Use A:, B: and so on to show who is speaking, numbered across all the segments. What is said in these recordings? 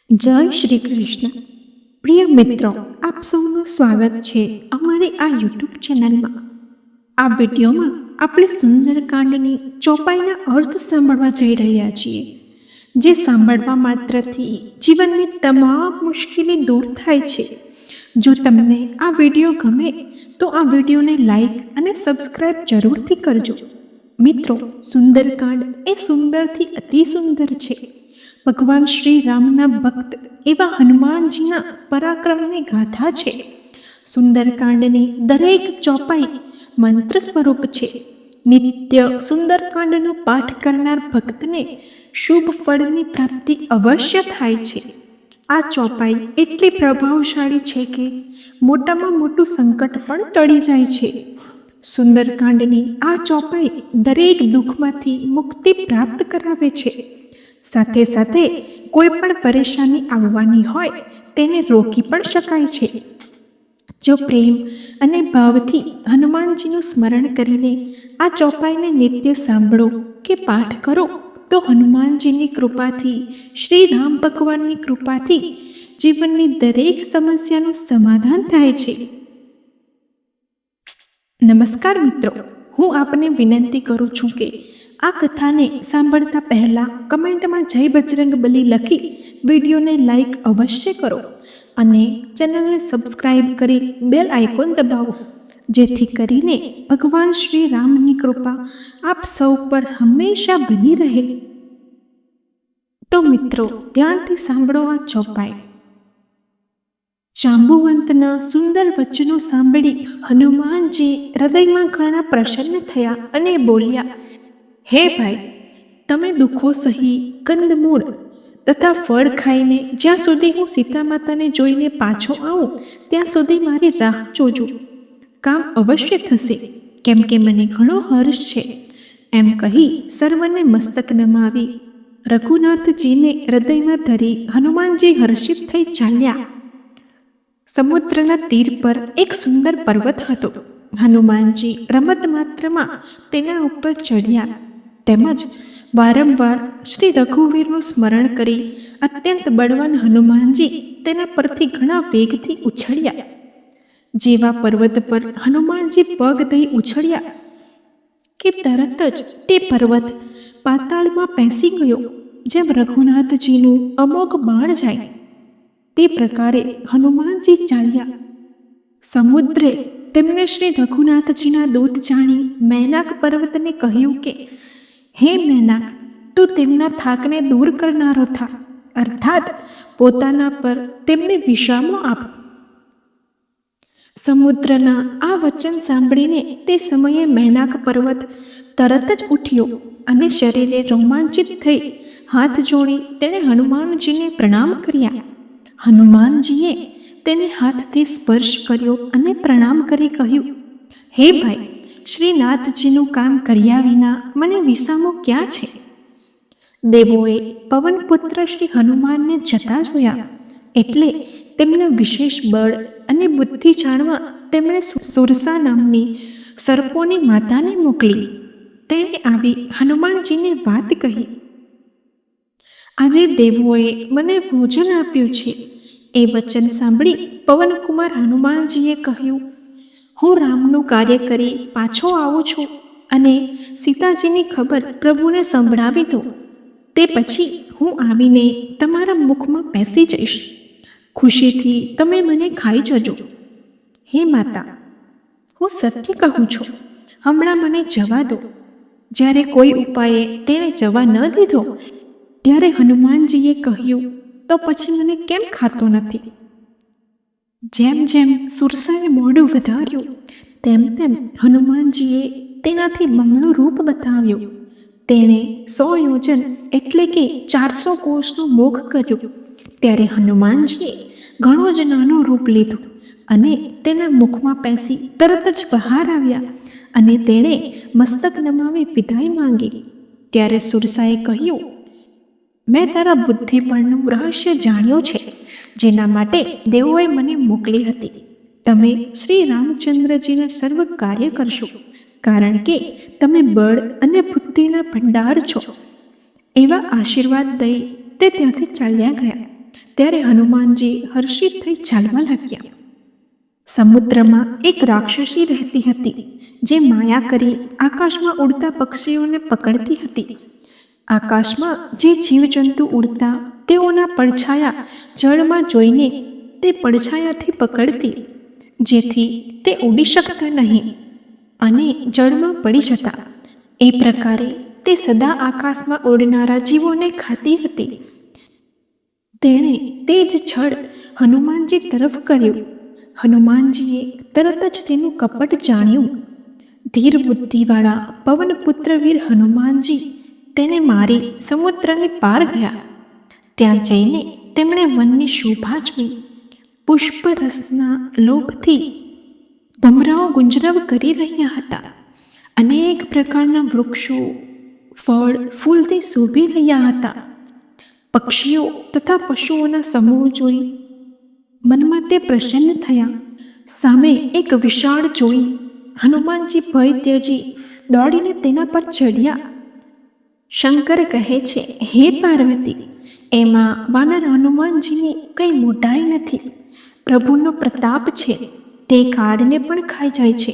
A: જય શ્રી કૃષ્ણ. પ્રિય મિત્રો, આપ સૌનું સ્વાગત છે અમારી આ યુટ્યુબ ચેનલમાં. આ વિડીયોમાં આપણે સુંદરકાંડની ચોપાઈના અર્થ સાંભળવા જઈ રહ્યા છીએ, જે સાંભળવા માત્રથી જીવનની તમામ મુશ્કેલી દૂર થાય છે. જો તમને આ વિડીયો ગમે તો આ વિડીયોને લાઈક અને સબસ્ક્રાઈબ જરૂરથી કરજો. મિત્રો, સુંદરકાંડ એ સુંદરથી અતિ સુંદર છે. ભગવાન શ્રી રામના ભક્ત એવા હનુમાનજીના પરાક્રમની ગાથા છે. સુંદરકાંડની દરેક ચોપાઈ મંત્ર સ્વરૂપ છે. નિત્ય સુંદરકાંડનો પાઠ કરનાર ભક્તને શુભ ફળની પ્રાપ્તિ અવશ્ય થાય છે. આ ચોપાઈ એટલી પ્રભાવશાળી છે કે મોટામાં મોટું સંકટ પણ ટળી જાય છે. સુંદરકાંડની આ ચોપાઈ દરેક દુઃખમાંથી મુક્તિ પ્રાપ્ત કરાવે છે. સાથે સાથે કોઈ પણ પરેશાની આવવાની હોય તેને રોકી પણ શકાય છે. જો પ્રેમ અને ભાવથી હનુમાનજીનું સ્મરણ કરીને આ ચોપાઈને નિત્ય સાંભળો કે પાઠ કરો તો હનુમાનજીની કૃપાથી, શ્રી રામ ભગવાનની કૃપાથી જીવનની દરેક સમસ્યાનું સમાધાન થાય છે. નમસ્કાર મિત્રો, હું આપને વિનંતી કરું છું કે આ કથાને સાંભળતા પહેલાં કમેન્ટમાં જય બજરંગબલી લખી વિડીયોને લાઈક અવશ્ય કરો અને ચેનલને સબસ્ક્રાઈબ કરી બેલ આઇકોન દબાવો, જેથી કરીને ભગવાન શ્રી રામની કૃપા આપ સૌ પર હંમેશા બની રહે. તો મિત્રો, ધ્યાનથી સાંભળો આ ચોપાઈ. જાંબુવંતના સુંદર વચનો સાંભળી હનુમાનજી હૃદયમાં ઘણા પ્રસન્ન થયા અને બોલ્યા, હે ભાઈ, તમે દુઃખો સહી કંદમૂળ તથા ફળ ખાઈને જ્યાં સુધી હું સીતા માતાને જોઈને પાછો આવું ત્યાં સુધી મારી રાહ જોજો. કામ અવશ્ય થશે, કેમ કે મને ઘણો હર્ષ છે. એમ કહી સર્વને મસ્તક નમાવી રઘુનાથજીને હૃદયમાં ધરી હનુમાનજી હર્ષિત થઈ ચાલ્યા. સમુદ્રના તીર પર એક સુંદર પર્વત હતો. હનુમાનજી રમત માત્રમાં તેના ઉપર ચડ્યા તેમજ વારંવાર શ્રી રઘુવીરનું સ્મરણ કરી અત્યંત બળવાન હનુમાનજી તેના પરથી ઘણા વેગથી ઉછળ્યા. જેવા પર્વત પર હનુમાનજી પગ દઈ ઉછળ્યા કે તરત જ તે પર્વત પાતાળમાં પેસી ગયો. જેમ રઘુનાથજીનું અમોઘ બાણ જાય તે પ્રકારે હનુમાનજી ચાલ્યા. સમુદ્રે તેમને શ્રી રઘુનાથજીના દૂત જાણી મૈનાક પર્વતને કહ્યું કે, હે મૈનાક, તું તેમના થાકને દૂર કરનારો થા, અર્થાત પોતાના પર તેમને વિશ્રામો આપ. સમુદ્રના આ વચન સાંભળીને તે સમયે મૈનાક પર્વત તરત જ ઉઠ્યો અને શરીરે રોમાંચિત થઈ હાથ જોડી તેણે હનુમાનજીને પ્રણામ કર્યા. હનુમાનજીએ તેને હાથથી સ્પર્શ કર્યો અને પ્રણામ કરી કહ્યું, હે ભાઈ, શ્રીનાથજીનું કામ કર્યા વિના મને વિસામો ક્યાં છે? દેવોએ પવનપુત્ર શ્રી હનુમાનને જતા જોયા એટલે તેમના વિશેષ બળ અને બુદ્ધિ જાણવા તેમણે સુરસા નામની સર્પોની માતાને મોકલી. તેણે આવી હનુમાનજીને વાત કહી, આજે દેવોએ મને ભોજન આપ્યું છે. એ વચન સાંભળી પવનકુમાર હનુમાનજીએ કહ્યું, હું રામનું કાર્ય કરી પાછો આવું છું અને સીતાજીની ખબર પ્રભુને સંભળાવી દઉં. તે પછી હું આવીને તમારા મુખમાં બેસી જઈશ. ખુશીથી તમે મને ખાઈ જજો. હે માતા, હું સત્ય કહું છું, હમણાં મને જવા દો. જ્યારે કોઈ ઉપાયે તેણે જવા ન દીધો ત્યારે હનુમાનજીએ કહ્યું, તો પછી મને કેમ ખાતો નથી? જેમ જેમ સુરસાએ મોઢું વધાર્યું તેમ તેમ હનુમાનજીએ તેનાથી બમણું રૂપ બતાવ્યું. તેણે 100 યોજન એટલે કે 400 કોષનું મુખ કર્યું. ત્યારે હનુમાનજીએ ઘણો જ નાનું રૂપ લીધું અને તેના મુખમાં પેસી તરત જ બહાર આવ્યા અને તેણે મસ્તક નમાવી વિદાય માંગી. ત્યારે સુરસાએ કહ્યું, મેં તારા બુદ્ધિપણનું રહસ્ય જાણ્યું છે, જેના માટે દેવોએ મને મોકલી હતી. તમે શ્રી રામચંદ્રજીને સર્વ કાર્ય કરશો, કારણ કે તમે બળ અને બુદ્ધિના ભંડાર છો. એવા આશીર્વાદ દઈ તે ત્યાંથી ચાલ્યા ગયા. ત્યારે હનુમાનજી હર્ષિત થઈ ચાલવા લાગ્યા. સમુદ્રમાં એક રાક્ષસી રહેતી હતી, જે માયા કરી આકાશમાં ઉડતા પક્ષીઓને પકડતી હતી. આકાશમાં જે જીવજંતુ ઉડતા તેઓના પડછાયા જળમાં જોઈને તે પડછાયાથી પકડતી, જેથી તે ઉડી શકતા નહીં અને જળમાં પડી જતા. એ પ્રકારે તે સદા આકાશમાં ઉડનારા જીવોને ખાતી હતી. તેણે તે જ છળ હનુમાનજી તરફ કર્યું. હનુમાનજીએ તરત જ તેનું કપટ જાણ્યું. ધીર બુદ્ધિવાળા પવનપુત્ર વીર હનુમાનજી તેને મારી સમુદ્રની પાર ગયા. ત્યાં જઈને તેમણે વનની શોભા જોઈ. પુષ્પરસના લોભથી ભમરાઓ ગુંજરાવ કરી રહ્યા હતા. અનેક પ્રકારના વૃક્ષો, ફળ, ફૂલથી શોભી રહ્યા હતા. પક્ષીઓ તથા પશુઓના સમૂહ જોઈ મનમાં તે પ્રસન્ન થયા. સામે એક વિશાળ જોઈ હનુમાનજી ભય ત્યજી દોડીને તેના પર ચડ્યા. શંકર કહે છે, હે પાર્વતી, એમાં વાનર હનુમાનજીની કંઈ મોટાઈ નથી. પ્રભુનો પ્રતાપ છે, તે કાળને પણ ખાઈ જાય છે.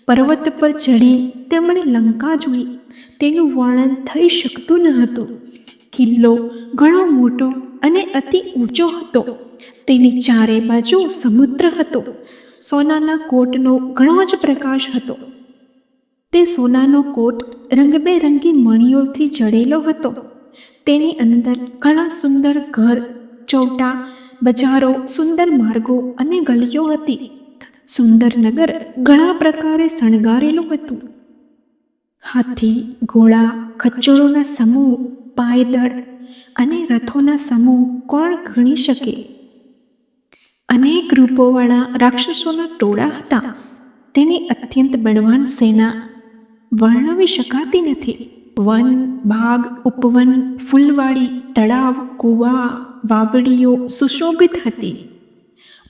A: પર્વત પર ચડી તેમણે લંકા જોઈ. તેનું વર્ણન થઈ શકતું ન હતું. કિલ્લો ઘણો મોટો અને અતિ ઊંચો હતો. તેની ચારે બાજુ સમુદ્ર હતો. સોનાના કોટનો ઘણો જ પ્રકાશ હતો. તે સોનાનો કોટ રંગબેરંગી મણીઓથી જડેલો હતો. તેની અંદર ઘણા સુંદર ઘર, ચૌટા, બજારો, સુંદર માર્ગો અને ગલીઓ હતી. સુંદર નગર ઘણા પ્રકારે શણગારેલું હતું. હાથી, ઘોડા, ખચ્ચરોના સમૂહ, પાયદળ અને રથોના સમૂહ કોણ ગણી શકે? અનેક રૂપોવાળા રાક્ષસોના ટોળા હતા. તેની અત્યંત બળવાન સેના વર્ણવી શકાતી નથી. વન, બાગ, ઉપવન, ફૂલવાડી, તળાવ, કૂવા, વાવડીઓ સુશોભિત હતી.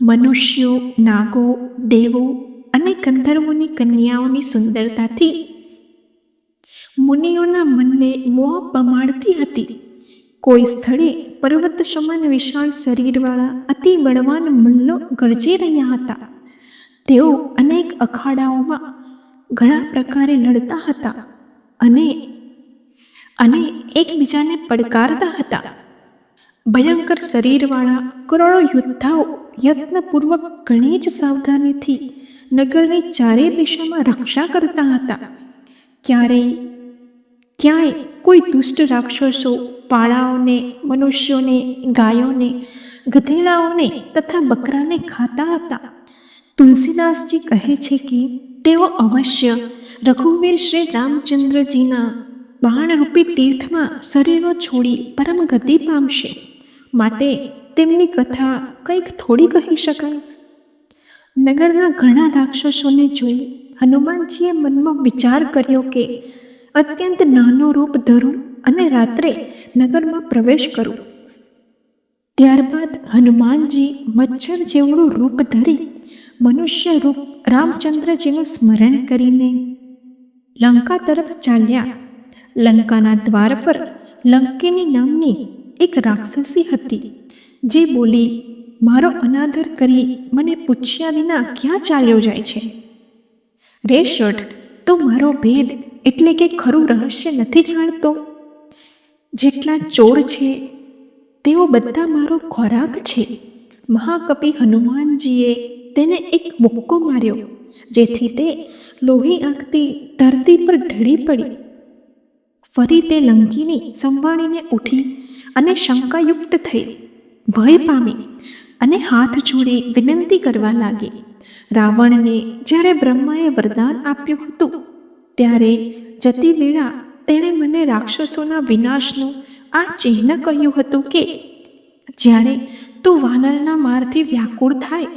A: મનુષ્યો, નાગો, દેવો અને ગંધર્વોની કન્યાઓની સુંદરતાથી મુનિઓના મનને મોહ પમાડતી હતી. કોઈ સ્થળે પર્વત સમાન વિશાળ શરીરવાળા અતિ બળવાન મલ્લો ગરજી રહ્યા હતા. તેઓ અનેક અખાડાઓમાં ઘણા પ્રકારે લડતા હતા અને એકબીજાને પડકારતા હતા. ભયંકર શરીરવાળા કરોડો યોદ્ધાઓ યત્નપૂર્વક ઘણી જ સાવધાનીથી નગરની ચારે દિશામાં રક્ષા કરતા હતા. ક્યાંય કોઈ દુષ્ટ રાક્ષસો પાળાઓને, મનુષ્યોને, ગાયોને, ગધેડાઓને તથા બકરાને ખાતા હતા. તુલસીદાસજી કહે છે કે તેઓ અવશ્ય રઘુવીર શ્રી રામચંદ્રજીના બાણરૂપી તીર્થમાં શરીરો છોડી પરમ ગતિ પામશે. માટે તેમની કથા કંઈક થોડી કહી શકાય. નગરના ઘણા રાક્ષસોને જોઈ હનુમાનજીએ મનમાં વિચાર કર્યો કે અત્યંત નાનું રૂપ ધરું અને રાત્રે નગરમાં પ્રવેશ કરું. ત્યારબાદ હનુમાનજી મચ્છર જેવડું રૂપ ધરી મનુષ્ય રૂપ રામચંદ્રજીનું સ્મરણ કરીને લંકા તરફ ચાલ્યા. લંકાના દ્વાર પર લંકિની નામની એક રાક્ષસી હતી, જે બોલી, મારો અનાદર કરી મને પૂછ્યા વિના ક્યાં ચાલ્યો જાય છે? રે શઠ, તો મારો ભેદ એટલે કે ખરું રહસ્ય નથી જાણતો? જેટલા ચોર છે તેઓ બધા મારો ખોરાક છે. મહાકવિ હનુમાનજીએ તેને એક મુક્કો માર્યો, જેથી તે લોહી આંખતી ધરતી પર ઢળી પડી. ફરી તે લંકિની સંભાળીને ઉઠી અને શંકાયુક્ત થઈ, ભય પામી અને હાથ જોડી વિનંતી કરવા લાગી. રાવણને જ્યારે બ્રહ્માએ વરદાન આપ્યું હતું, ત્યારે જતી વેળા તેણે મને રાક્ષસોના વિનાશનું આ ચિહ્ન કહ્યું હતું કે જ્યારે તું વાનરના મારથી વ્યાકુળ થાય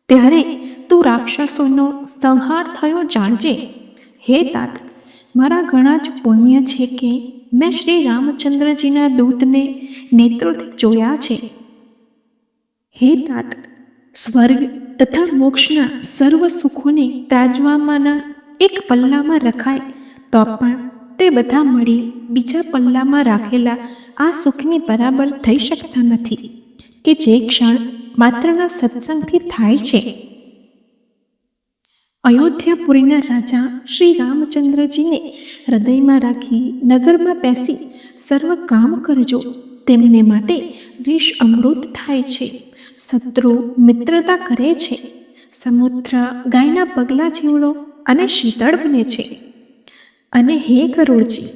A: ત્યારે તું રાક્ષસોનો સંહાર થયો જાણજે. હે તાત, મારા ઘણા જ પુણ્ય છે કે મેં શ્રી રામચંદ્રજીના દૂતને નેત્રોથી જોયા છે. હે તાત, સ્વર્ગ તથા મોક્ષના સર્વ સુખોને તાજવામાંના એક પલ્લામાં રખાય તો પણ તે બધા મળી બીજા પલ્લામાં રાખેલા આ સુખની બરાબર થઈ શકતા નથી કે જે ક્ષણ માત્રના સત્સંગથી થાય છે. અયોધ્યાપુરીના રાજા શ્રી રામચંદ્રજીને હૃદયમાં રાખી નગરમાં બેસી સર્વ કામ કરજો. તેમને માટે વિષ અમૃત થાય છે, શત્રુ મિત્રતા કરે છે, સમુદ્ર ગાયના પગલા જેવડો અને શીતળ બને છે. અને હે ગરુડજી,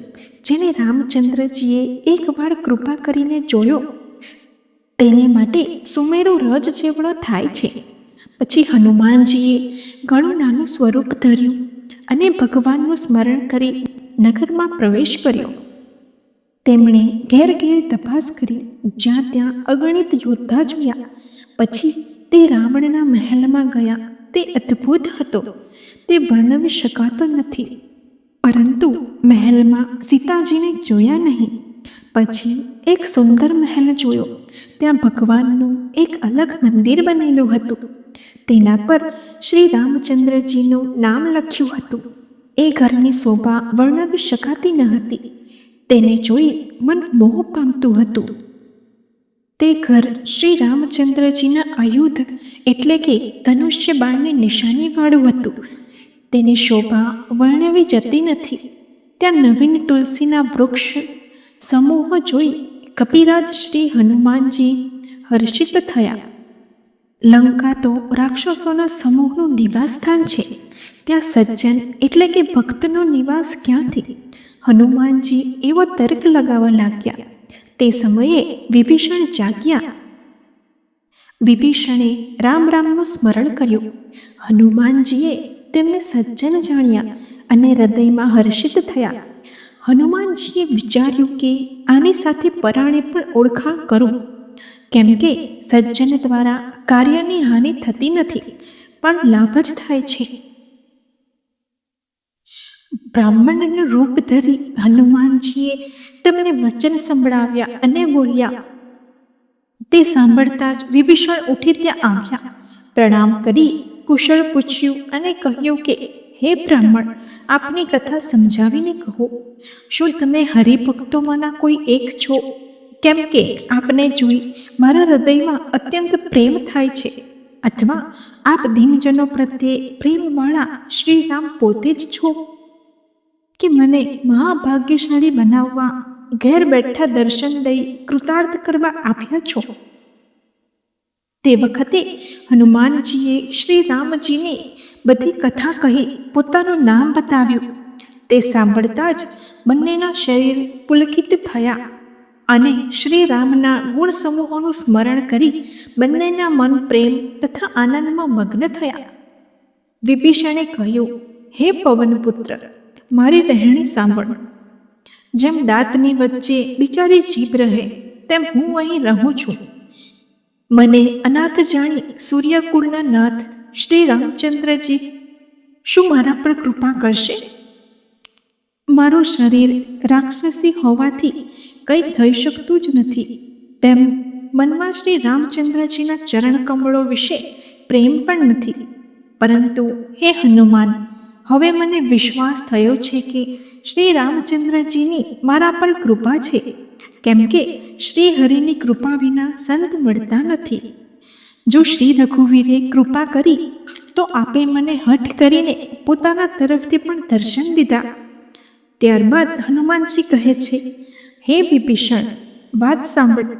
A: જેને રામચંદ્રજીએ એકવાર કૃપા કરીને જોયો તેને માટે સુમેરુ રજ જેવડો થાય છે. પછી હનુમાનજીએ ઘણું નાનું સ્વરૂપ ધર્યું અને ભગવાનનું સ્મરણ કરી નગરમાં પ્રવેશ કર્યો. તેમણે ઘેર ઘેર તપાસ કરી, જ્યાં ત્યાં અગણિત યોદ્ધા જોયા. પછી તે રાવણના મહેલમાં ગયા. તે અદ્ભુત હતો, તે વર્ણવી શકાતો નથી. પરંતુ મહેલમાં સીતાજીને જોયા નહીં. પછી એક સુંદર મહેલ જોયો. ત્યાં ભગવાનનું એક અલગ મંદિર બનેલું હતું. તેના પર શ્રી રામચંદ્રજીનું નામ લખ્યું હતું. એ ઘરની શોભા વર્ણવી શકાતી ન હતી. તેને જોઈ મન મોહ પામતું હતું. તે ઘર શ્રી રામચંદ્રજીના આયુધ એટલે કે ધનુષ્ય બાણની નિશાનીવાળું હતું. તેની શોભા વર્ણવી જતી નથી. ત્યાં નવીન તુલસીના વૃક્ષ સમૂહ જોઈ કપિરાજ શ્રી હનુમાનજી હર્ષિત થયા. લંકા તો રાક્ષસોના સમૂહનું નિવાસસ્થાન છે. ત્યાં સજ્જન એટલે કે ભક્તનો નિવાસ ક્યાંથી? હનુમાનજી એવો તર્ક લગાવવા લાગ્યા. તે સમયે વિભીષણ જાગ્યા. વિભીષણે રામ રામનું સ્મરણ કર્યું. હનુમાનજીએ તેમને સજ્જન જાણ્યા અને હૃદયમાં હર્ષિત થયા. હનુમાનજીએ વિચાર્યું કે આની સાથે પરાણે પણ ઓળખાણ કરું, કેમ કે સજ્જન દ્વારા કાર્યની હાનિ થતી નથી, પણ લાભ જ થાય છે. બ્રાહ્મણનું રૂપ ધરી હનુમાનજીએ તેમને વચન સંભળાવ્યા અને બોલ્યા. તે સાંભળતા જ વિભીષણ ઉઠી ત્યાં આવ્યા. પ્રણામ કરી કુશળ પૂછ્યું અને કહ્યું કે હે બ્રાહ્મણ, આપની કથા સમજાવીને કહો. શું તમે હરિભક્તોમાંના કોઈ એક છો? કેમ કે આપને જોઈ મારા હૃદયમાં અત્યંત પ્રેમ થાય છે. અથવા આપ દીનજનો પ્રત્યે પ્રેમવાળા શ્રી રામ પોતે જ છો, કે મને મહાભાગ્યશાળી બનાવવા ઘેર બેઠા દર્શન દઈ કૃતાર્થ કરવા આવ્યા છો? તે વખતે હનુમાનજીએ શ્રી રામજીને બધી કથા કહી પોતાનું નામ બતાવ્યું. તે સાંભળતા જ બંનેના શરીર પુલકિત થયા અને શ્રી રામના ગુણ સમૂહોનું સ્મરણ કરી બંનેના મન પ્રેમ તથા આનંદમાં મગ્ન થયા. વિભીષણે કહ્યું, હે પવનપુત્ર, મારી રહેણી સાંભળ. જેમ દાંતની વચ્ચે બિચારી જીભ રહે, તેમ હું અહીં રહું છું. મને અનાથ જાણી સૂર્યકુળના નાથ શ્રી રામચંદ્રજી શું મારા પર કૃપા કરશે? મારું શરીર રાક્ષસી હોવાથી કંઈ થઈ શકતું જ નથી. તેમ મનમાં શ્રી રામચંદ્રજીના ચરણ કમળો વિશે પ્રેમ પણ નથી. પરંતુ હે હનુમાન, હવે મને વિશ્વાસ થયો છે કે શ્રી રામચંદ્રજીની મારા પર કૃપા છે, કેમ કે શ્રી હરિની કૃપા વિના સંત મળતા નથી. જો શ્રી રઘુવીરે કૃપા કરી તો આપે મને હઠ કરીને પોતાના તરફથી પણ દર્શન દીધા. ત્યારબાદ હનુમાનજી કહે છે, હે વિભીષણ, વાત સાંભળ.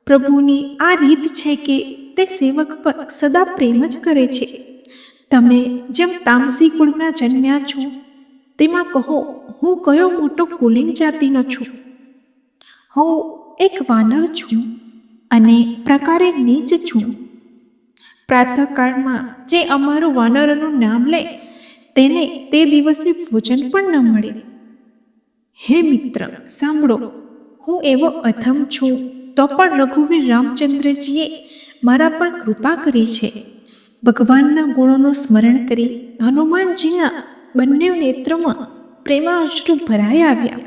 A: પ્રભુની આ રીત છે કે તે સેવક પર સદા પ્રેમ જ કરે છે. તમે જેમ તામસી કુળના જન્મ્યા છો, તેમાં કહો હું કયો મોટો કુલીન જાતિનો છું? હું એક વાનર છું અને પ્રકારે નીચ છું. પ્રાતઃકાળમાં જે અમારું વાનરનું નામ લે તેને તે દિવસે ભોજન પણ ન મળે. હે મિત્ર, સાંભળો. હું એવો અધમ છું, તો પણ રઘુવીર રામચંદ્રજીએ મારા પર કૃપા કરી છે. ભગવાનના ગુણોનું સ્મરણ કરી હનુમાનજીના બંને નેત્રોમાં પ્રેમાશ્રુ ભરાઈ આવ્યા.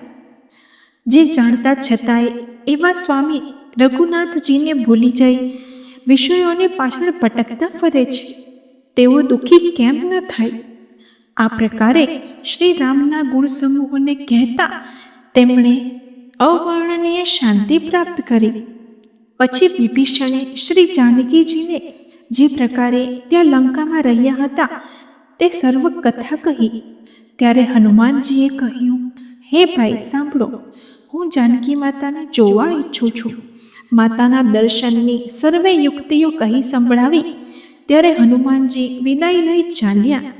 A: જે જાણતા છતાંય એવા સ્વામી રઘુનાથજીને ભૂલી જઈ વિષયોની પાછળ ભટકતા ફરે છે, તેઓ દુઃખી કેમ ન થાય? આ પ્રકારે શ્રી રામના ગુણ સમૂહોને કહેતા તેમણે અવર્ણનીય શાંતિ પ્રાપ્ત કરી. પછી વિભીષણે શ્રી જાનકીજીને જે પ્રકારે ત્યાં લંકામાં રહ્યા હતા તે સર્વ કથા કહી. ત્યારે હનુમાનજીએ કહ્યું, હે ભાઈ સાંભળો, હું જાનકી માતાને જોવા ઈચ્છું છું. માતાના દર્શનની સર્વે યુક્તિઓ કહી સંભળાવી ત્યારે હનુમાનજી વિદાય લઈ ચાલ્યા.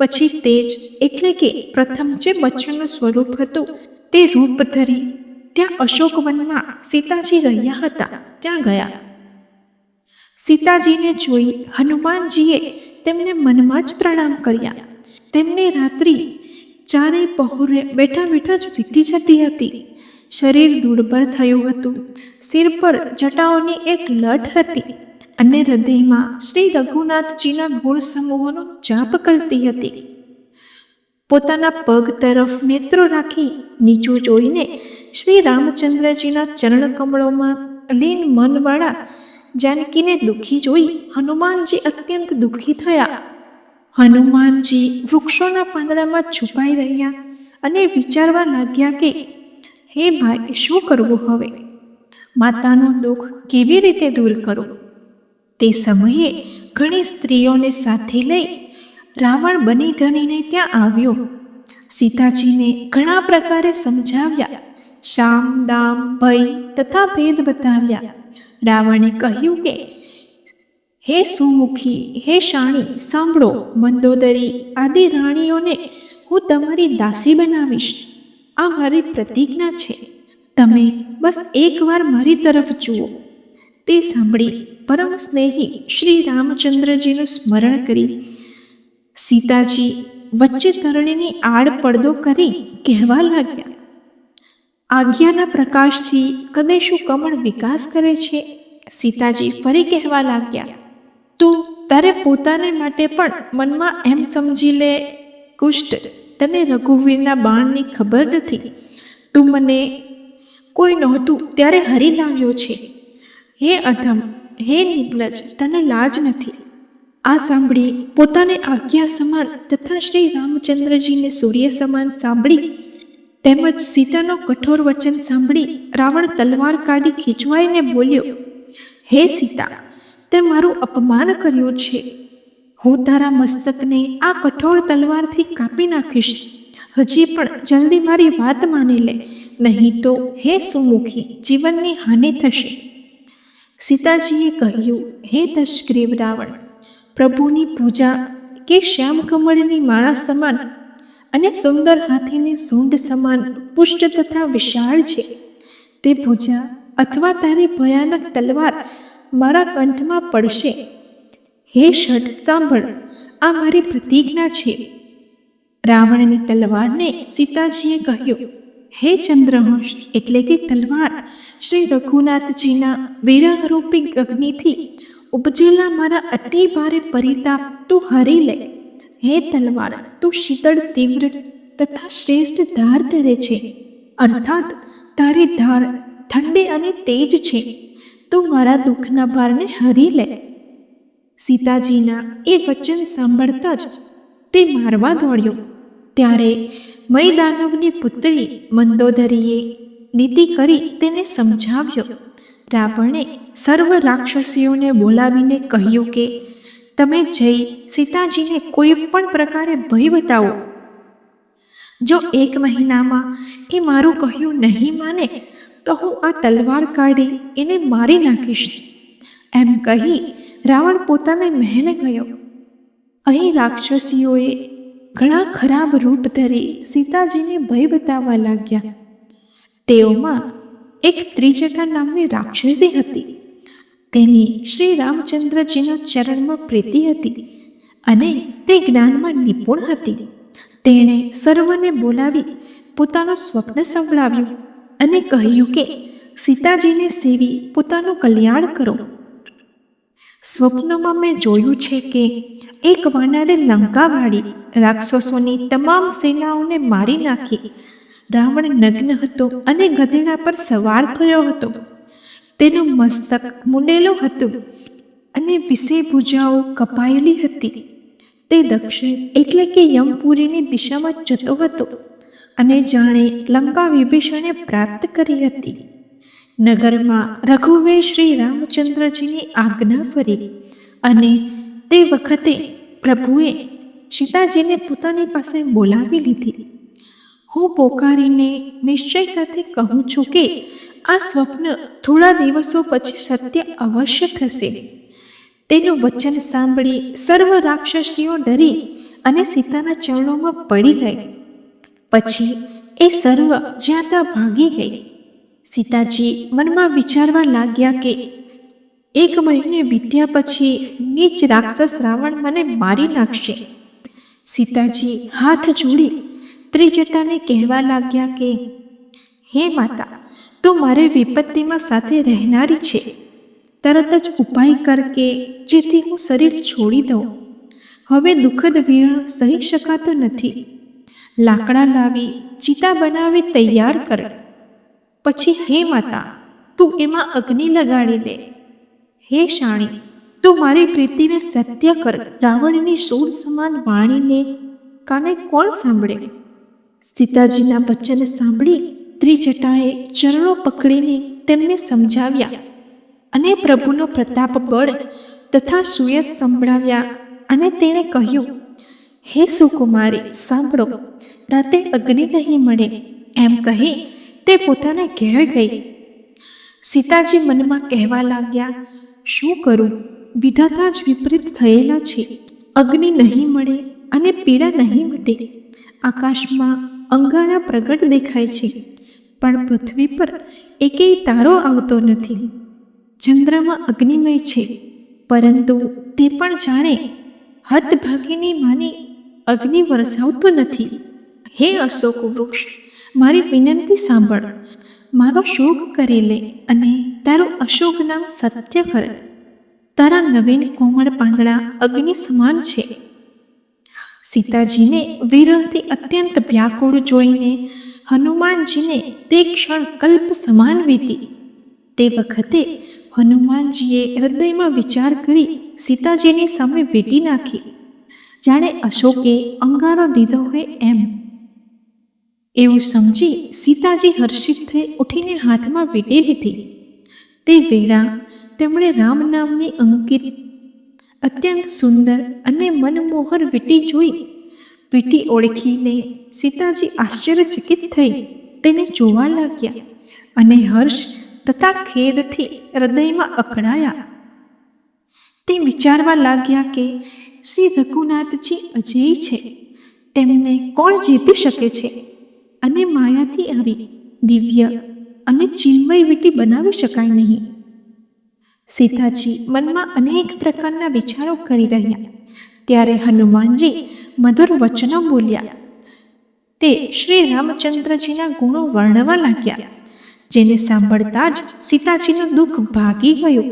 A: પછી તેજ એટલે કે પ્રથમ જે બચ્ચાનું સ્વરૂપ હતું તે રૂપ ધરી ત્યાં અશોકવનમાં સીતાજી રહ્યા હતા ત્યાં ગયા. સીતાજીને જોઈ હનુમાનજીએ તેમને મનમાં જ પ્રણામ કર્યા. તેમને રાત્રિ ચારેય પહોરે બેઠા બેઠા જ વીતી જતી હતી. શરીર દુર્બળ થયું હતું. સિર પર જટાઓની એક લઠ હતી અને હૃદયમાં શ્રી રઘુનાથજીના ગુણ સમૂહોનો જાપ કરતી હતી. પોતાના પગ તરફ નેત્રો રાખી નીચું જોઈને શ્રી રામચંદ્રજીના ચરણ કમળોમાં લીન મનવાળા જાનકીને દુઃખી જોઈ હનુમાનજી અત્યંત દુઃખી થયા. હનુમાનજી વૃક્ષોના પાંદડામાં છુપાઈ રહ્યા અને વિચારવા લાગ્યા કે હે ભાઈ, શું કરવું હવે? માતાનું દુઃખ કેવી રીતે દૂર કરું? તે સમયે ઘણી સ્ત્રીઓને સાથે લઈ રાવણ બની ધનીને ત્યાં આવ્યો. સીતાજીને ઘણા પ્રકારે સમજાવ્યા, શામ દામ ભય તથા ભેદ બતાવ્યા. રાવણે કહ્યું કે હે સુમુખી, હે શાણી, સાંભળો, મંદોદરી આદિ રાણીઓને હું તમારી દાસી બનાવીશ. આ મારી પ્રતિજ્ઞા છે. તમે બસ એકવાર મારી તરફ જુઓ. તે સાંભળી પરમ સ્નેહી શ્રી રામચંદ્રજીનું સ્મરણ કરી સીતાજી વચ્ચે તરણીની આડ પડદો કરી કહેવા લાગ્યા, આજ્ઞાના પ્રકાશથી કદે શું કમળ વિકાસ કરે છે? સીતાજી ફરી કહેવા લાગ્યા, તું તારે પોતાને માટે પણ મનમાં એમ સમજી લે, કુષ્ટ, તને રઘુવીરના બાણની ખબર નથી. તું મને કોઈ નહોતું ત્યારે હરી લાવ્યો છે. હે અધમ, હે નિર્લજ, તને લાજ નથી. આ સાંભળી પોતાને આજ્ઞા સમાન તથા શ્રી રામચંદ્રજીને સૂર્ય સમાન સાંભળી તેમજ સીતાનો કઠોર વચન સાંભળી રાવણ તલવાર કાઢી ખીચવાઈને બોલ્યો, હે સીતા, તે મારું અપમાન કર્યું છે. હું તારા મસ્તકને આ કઠોર તલવારથી કાપી નાખીશ. હજી પણ જલ્દી મારી વાત માની લે, નહીં તો હે સુમુખી, જીવનની હાનિ થશે. સીતાજીએ કહ્યું, હે દશગ્રીવ રાવણ, પ્રભુની પૂજા કે શ્યામ કમળની માળા સમાન અને સુંદર હાથીની સૂંઢ સમાન પુષ્ટ તથા વિશાળ છે. તે પૂજા અથવા તારી ભયાનક તલવાર મારા કંઠમાં પડશે. હે ષટ, સાંભળ, આ મારી પ્રતિજ્ઞા છે. રાવણની તલવારને સીતાજીએ કહ્યું, હે ચંદ્રવંશ એટલે કે તલવાર, શ્રી રઘુનાથજીના વિરહરૂપી અગ્નિથી ઉપજેલા મારા અતિ ભારે પરિતાપ તું હરી લે. હે તલવાર, તું શીતળ તીવ્ર તથા શ્રેષ્ઠ ધાર ધરે છે, અર્થાત તારી ધાર ઠંડી અને તેજ છે. તું મારા દુઃખના ભારને હરી લે. સીતાજીના એ વચન સાંભળતા જ તે મારવા દોડ્યો. ત્યારે મયદાનવની પુત્રી મંદોદરીએ નીતિ કરી તેને સમજાવ્યો. રાવણે સર્વ રાક્ષસીઓને બોલાવીને કહ્યું કે તમે જઈ સીતાજીને કોઈ પણ પ્રકારે ભય બતાવો. જો 1 મહિનામાં એ મારું કહ્યું નહીં માને તો હું આ તલવાર કાઢી એને મારી નાખીશ. એમ કહી રાવણ પોતાને મહેલ ગયો. અહીં રાક્ષસીઓએ ઘણા ખરાબ રૂપ ધરી સીતાજીને ભય બતાવવા લાગ્યા. તેઓમાં એક ત્રિજટા નામની રાક્ષસી હતી. તેની શ્રી રામચંદ્રજીના ચરણમાં પ્રીતિ હતી અને તે જ્ઞાનમાં નિપુણ હતી. તેણે સર્વને બોલાવી પોતાનું સ્વપ્ન સંભળાવ્યું અને કહ્યું કે સીતાજીને સેવી પોતાનું કલ્યાણ કરો. સ્વપ્નમાં મેં જોયું છે કે એક વાનરે લંકાવાળી રાક્ષસોની તમામ સેનાઓને મારી નાખી. રાવણ નગ્ન હતો અને ગધેડા પર સવાર થયો હતો. તેનું મસ્તક મુંડેલું હતું અને વિશે ભુજાઓ કપાયેલી હતી. તે દક્ષિણ એટલે કે યમપુરીની દિશામાં જતો હતો. અને જાણે લંકા વિભીષણે પ્રાપ્ત કરી હતી. નગરમાં રઘુવીર શ્રી રામચંદ્રજીની આજ્ઞા ફરી અને તે વખતે પ્રભુએ સીતાજીને પોતાની પાસે બોલાવી લીધી. હું પોકારીને નિશ્ચય સાથે કહું છું કે આ સ્વપ્ન થોડા દિવસો પછી સત્ય અવશ્ય થશે. તેનું વચન સાંભળી સર્વ રાક્ષસીઓ ડરી અને સીતાના ચરણોમાં પડી ગઈ. પછી એ સર્વ જ્યાં ત્યાં ભાગી ગઈ. સીતાજી મનમાં વિચારવા લાગ્યા કે 1 મહિને વીત્યા પછી નીચ રાક્ષસ રાવણ મને મારી નાખશે. સીતાજી હાથ જોડી ત્રિજટાને કહેવા લાગ્યા કે હે માતા, તું મારે વિપત્તિમાં સાથે રહેનારી છે. તરત જ ઉપાય કર કે જેથી હું શરીર છોડી દઉં. હવે દુઃખદ વિરહ સહી શકાતો નથી. લાકડા લાવી ચિતા બનાવી તૈયાર કર. પછી હે માતા, તું એમાં અગ્નિ લગાડી દે. હે શાણી, તું મારી પ્રીતિને સત્ય કર. રાવણની સૂળ સમાન વાણીને કાને કોણ સાંભળે? સીતાજીના વચન સાંભળી ત્રિજટાએ ચરણો પકડીને તેમને સમજાવ્યા અને પ્રભુનો પ્રતાપ બળ તથા સુયસ સંભળાવ્યા અને તેણે કહ્યું, હે સુકુમારી, સાંભળો, રાતે અગ્નિ નહીં મળે. એમ કહી તે પોતાના ઘેર ગઈ. સીતાજી મનમાં કહેવા લાગ્યા, શું કરું? વિધાતા જ વિપરીત થયેલા છે. અગ્નિ નહીં મળે અને પીડા નહીં મટે. આકાશમાં અંગારા પ્રગટ દેખાય છે, પણ પૃથ્વી પર એકેય તારો આવતો નથી. ચંદ્રમાં અગ્નિમય છે, પરંતુ તે પણ જાણે હતભાગીની માની અગ્નિ વરસાવતો નથી. હે અશોક વૃક્ષ, મારી વિનંતી સાંભળ. મારો શોક કરી લે અને તારું અશોક નામ સત્ય કર. તારા નવીન કોમળ પાંદડા અગ્નિ સમાન છે. સીતાજીને વિરહથી અત્યંત વ્યાકુળ જોઈને હનુમાનજીને તે ક્ષણ કલ્પ સમાન વીતી. તે વખતે હનુમાનજીએ હૃદયમાં વિચાર કરી સીતાજીની સામે વીંટી નાખી, જાણે અશોકે અંગારો દીધો હોય એમ. એવું સમજી સીતાજી હર્ષિત થઈ ઉઠીને હાથમાં વીંટી લીધી. તે વેળા તેમણે રામ નામની અંકિત અત્યંત સુંદર અને મનમોહર વીંટી જોઈ. વીંટી ઓળખીને સીતાજી આશ્ચર્યચકિત થઈ તેને જોવા લાગ્યા અને હર્ષ તથા ખેદથી હૃદયમાં અકળાયા. તે વિચારવા લાગ્યા કે શ્રી રઘુનાથજી અજેય છે, તેમને કોણ જીતી શકે છે? અને માયાથી આવી દિવ્ય અને ચિન્મય વીંટી બનાવી શકાય નહીં. સીતાજી મનમાં અનેક પ્રકારના વિચારો કરી રહ્યા. ત્યારે હનુમાનજી મધુર વચનો બોલ્યા. તે શ્રી રામચંદ્રજીના ગુણો વર્ણવા લાગ્યા, જેને સાંભળતા જ સીતાજીનું દુઃખ ભાગી ગયું.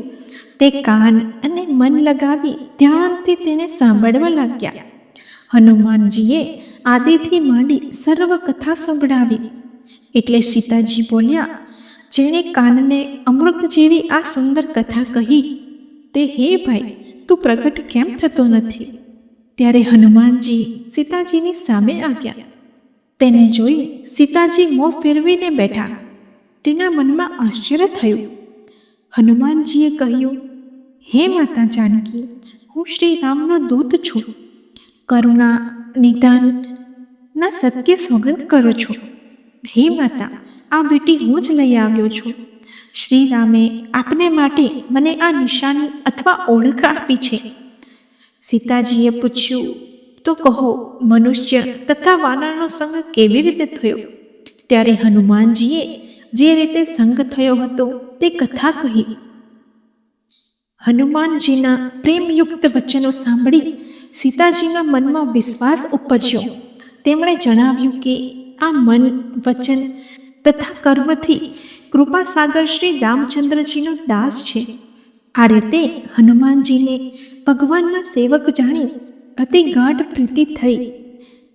A: તે કાન અને મન લગાવી ધ્યાનથી તેને સાંભળવા લાગ્યા. હનુમાનજીએ આદિથી માંડી સર્વ કથા સંભળાવી. એટલે સીતાજી બોલ્યા, જેણે કાનને અમૃત જેવી આ સુંદર કથા કહી તે હે ભાઈ, તું પ્રગટ કેમ થતો નથી? ત્યારે હનુમાનજી સીતાજીની સામે આવ્યા. તેને જોઈ સીતાજી મોં ફેરવીને બેઠા. તેના મનમાં આશ્ચર્ય થયું. હનુમાનજીએ કહ્યું, હે માતા જાનકી, હું શ્રી રામનો દૂત છું. કરુણા નિદાનના સત્ય સોગંદ કરું છું. હે માતા, આ વીંટી હું જ લઈ આવ્યો છું. શ્રી રામે આપને માટે મને આ નિશાની અથવા ઓળખ આપી છે. સીતાજીએ પૂછ્યું, તો કહો, મનુષ્ય તથા વાનરનો સંગ કેવી રીતે થયો? ત્યારે હનુમાનજીએ જે રીતે સંગ થયો હતો તે કથા કહી. હનુમાનજીના પ્રેમયુક્ત વચનો સાંભળી સીતાજીના મનમાં વિશ્વાસ ઉપજ્યો. તેમણે જણાવ્યું કે આ મન, વચન તથા કર્મથી કૃપાસાગર શ્રી રામચંદ્રજીનો દાસ છે. આ રીતે હનુમાનજીને ભગવાનના સેવક જાણી અતિ ગાઢ પ્રીતિ થઈ.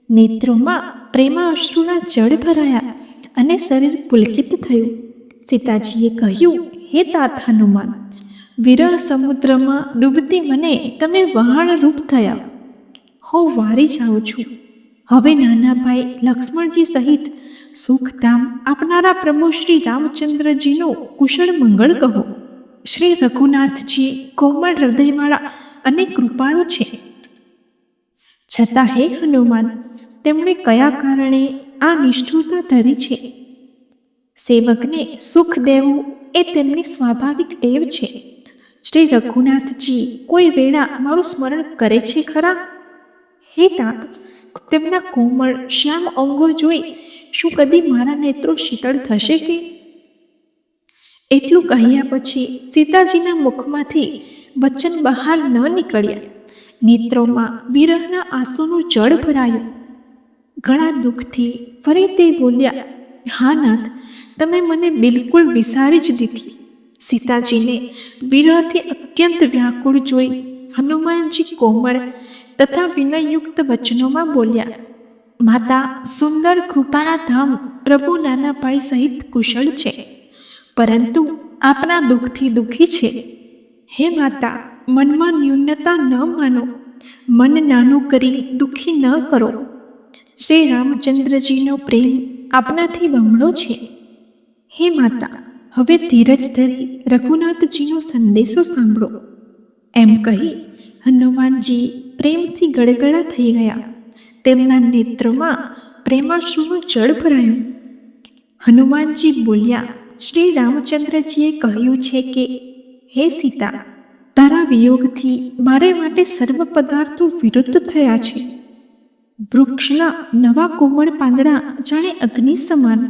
A: નેત્રોમાં પ્રેમાશ્રુના જળ ભરાયા અને શરીર પુલકિત થયું. સીતાજીએ કહ્યું, હે તાત હનુમાન, વિરહ સમુદ્રમાં ડૂબતી મને તમે વહાણ રૂપ થયા. હું વારી જાઉં છું. હવે નાના ભાઈ લક્ષ્મણજી સહિત સુખધામ આપનારા પ્રભુ શ્રી રામચંદ્રજીનો કુશળ મંગળ કહો. શ્રી રઘુનાથજી કોમળ હૃદયવાળા અને કૃપાળુ છે. છતાં હે હનુમાન, તેમણે કયા કારણે આ નિષ્ઠુરતા ધરી છે? સેવકને સુખ દેવું એ તેમની સ્વાભાવિક ટેવ છે. શ્રી રઘુનાથજી કોઈ વેળા મારું સ્મરણ કરે છે ખરા? હે નાથ, તેમના કોમળ શ્યામ અંગો જોઈ શું કદી મારા નેત્રો શીતળ થશે કે? એટલું કહ્યા પછી સીતાજીના મુખમાંથી વચન બહાર ન નીકળ્યા. નેત્રોમાં વિરહના આંસુનું જળ ભરાયું. ઘણા દુઃખથી ફરી તે બોલ્યા, હા નાથ, તમે મને બિલકુલ વિસારી જ દીધી. સીતાજીને વિરહથી અત્યંત વ્યાકુળ જોઈ હનુમાનજી કોમળ તથા વિનયયુક્ત વચનોમાં બોલ્યા, માતા, સુંદર કૃપાના ધામ પ્રભુ નાના ભાઈ સહિત કુશળ છે, પરંતુ આપના દુઃખથી દુઃખી છે. હે માતા, મનમાં ન્યૂનતા ન માનો, મન નાનું કરી દુઃખી ન કરો. શ્રી રામચંદ્રજીનો પ્રેમ આપનાથી બમણો છે. હે માતા, હવે ધીરજ ધરી રઘુનાથજીનો સંદેશો સાંભળો. એમ કહી હનુમાનજી પ્રેમથી ગળગળા થઈ ગયા. તેમના નેત્રોમાં પ્રેમાશ્રુનું જળ ભરાયું. હનુમાનજી બોલ્યા, શ્રી રામચંદ્રજીએ કહ્યું છે કે, હે સીતા, તારા વિયોગથી મારે માટે સર્વ પદાર્થો વિરુદ્ધ થયા છે. વૃક્ષના નવા કોમળ પાંદડા જાણે અગ્નિ સમાન,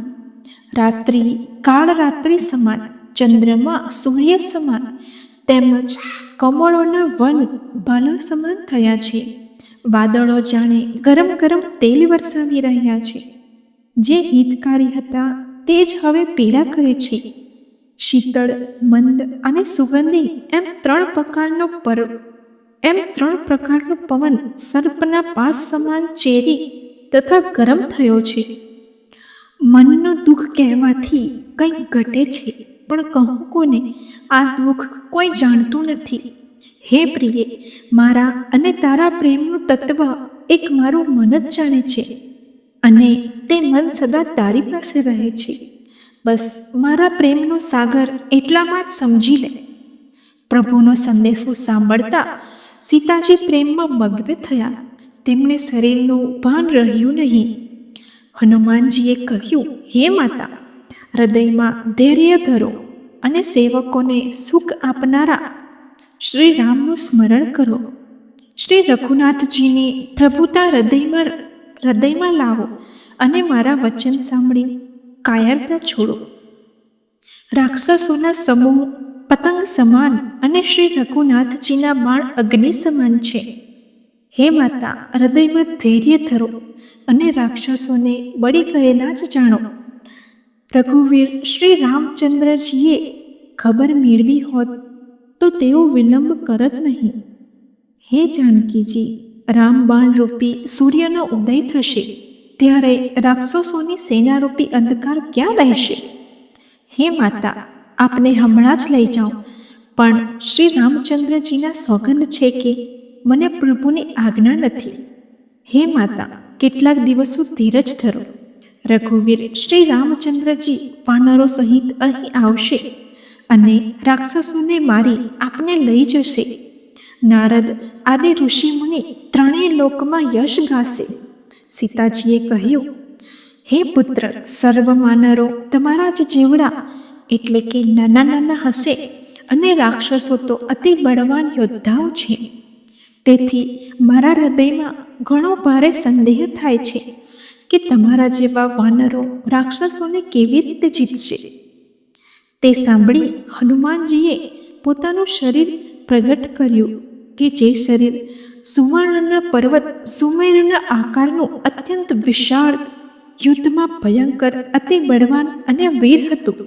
A: રાત્રિ કાળ રાત્રિ સમાન, ચંદ્રમાં સૂર્ય સમાન, તેમજ કમળોના વન ભાલા સમાન થયા છે. વાદળો જાણે ગરમ ગરમ તેલ વરસાવી રહ્યા છે. જે હિતકારી હતા તે જ હવે પીડા કરે છે. શીતળ, મંદ અને સુગંધી એમ ત્રણ પ્રકારનો પવન સર્પના પાસ સમાન ચેરી તથા ગરમ થયો છે. મનનું દુઃખ કહેવાથી કંઈક ઘટે છે, પણ કહું કોને? આ દુઃખ કોઈ જાણતું નથી. હે પ્રિય, મારા અને તારા પ્રેમનું તત્વ એક મારું મન જ જાણે છે, અને તે મન સદા તારી પાસે રહે છે. બસ મારા પ્રેમનો સાગર એટલામાં જ સમજી લે. પ્રભુનો સંદેશો સાંભળતા સીતાજી પ્રેમમાં મગ્ન થયા. તેમને શરીરનું ભાન રહ્યું નહીં. હનુમાનજીએ કહ્યું, હે માતા, હૃદયમાં ધૈર્ય ધરો અને સેવકોને સુખ આપનારા શ્રી રામનું સ્મરણ કરો. શ્રી રઘુનાથજીની પ્રભુતા હૃદયમાં લાવો અને મારા વચન સાંભળી કાયરતા છોડો. રાક્ષસોના સમૂહ પતંગ સમાન અને શ્રી રઘુનાથજીના બાણ અગ્નિ સમાન છે. હે માતા, હૃદયમાં ધૈર્ય ધરો અને રાક્ષસોને બળી ગયેલા જ જાણો. રઘુવીર શ્રી રામચંદ્રજીએ ખબર મેળવી હોત તો તેઓ વિલંબ કરત નહીં. હે જાનકીજી, રામબાણ રૂપી સૂર્યનો ઉદય થશે ત્યારે રાક્ષસોની સેનારૂપી અંધકાર ક્યાં રહેશે? હે માતા, આપને હમણાં જ લઈ જાઓ, પણ શ્રી રામચંદ્રજીના સોગંદ છે કે મને પ્રભુની આજ્ઞા નથી. હે માતા, કેટલાક દિવસો ધીરજ ધરો. રઘુવીર શ્રી રામચંદ્રજી વાનરો સહિત અહીં આવશે અને રાક્ષસોને મારી આપને લઈ જશે. નારદ આદિ ઋષિમુનિ ત્રણેય લોકમાં યશ ગાશે. સીતાજીએ કહ્યું, હે પુત્ર, સર્વ વાનરો તમારા જ જેવડા એટલે કે નાના નાના હશે, અને રાક્ષસો તો અતિ બળવાન યોદ્ધાઓ છે. તેથી મારા હૃદયમાં ઘણો ભારે સંદેહ થાય છે કે તમારા જેવા વાનરો રાક્ષસોને કેવી રીતે જીતશે. તે સાંભળી હનુમાનજીએ પોતાનું શરીર પ્રગટ કર્યું કે જે શરીર સુવર્ણના પર્વત સુમેરુના આકારનું અત્યંત વિશાળ, યુદ્ધમાં ભયંકર, અતિ બળવાન અને વીર હતું.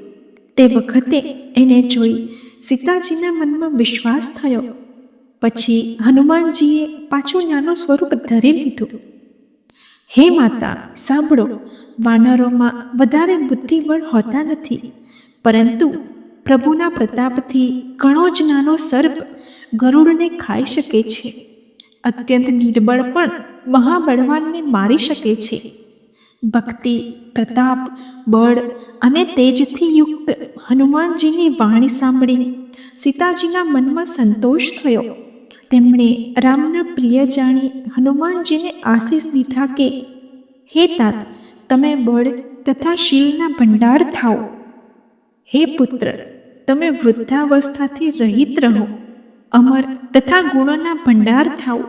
A: તે વખતે એને જોઈ સીતાજીના મનમાં વિશ્વાસ થયો. પછી હનુમાનજીએ પાછું નાનું સ્વરૂપ ધરી લીધું. હે માતા, સાંભળો, વાનરોમાં વધારે બુદ્ધિબળ હોતા નથી, પરંતુ પ્રભુના પ્રતાપથી ઘણો જ નાનો સર્પ ગરુડને ખાઈ શકે છે. અત્યંત નિર્બળ પણ મહાબળવાનને મારી શકે છે. ભક્તિ, પ્રતાપ, બળ અને તેજથી યુક્ત હનુમાનજીની વાણી સાંભળી સીતાજીના મનમાં સંતોષ થયો. તેમણે રામના પ્રિય જાણી હનુમાનજીને આશીષ દીધા કે, હે તાત, તમે બળ તથા શીલના ભંડાર થાઓ. હે પુત્ર, તમે વૃદ્ધાવસ્થાથી રહિત રહો. અમર તથા ગુણોના ભંડાર થાઓ.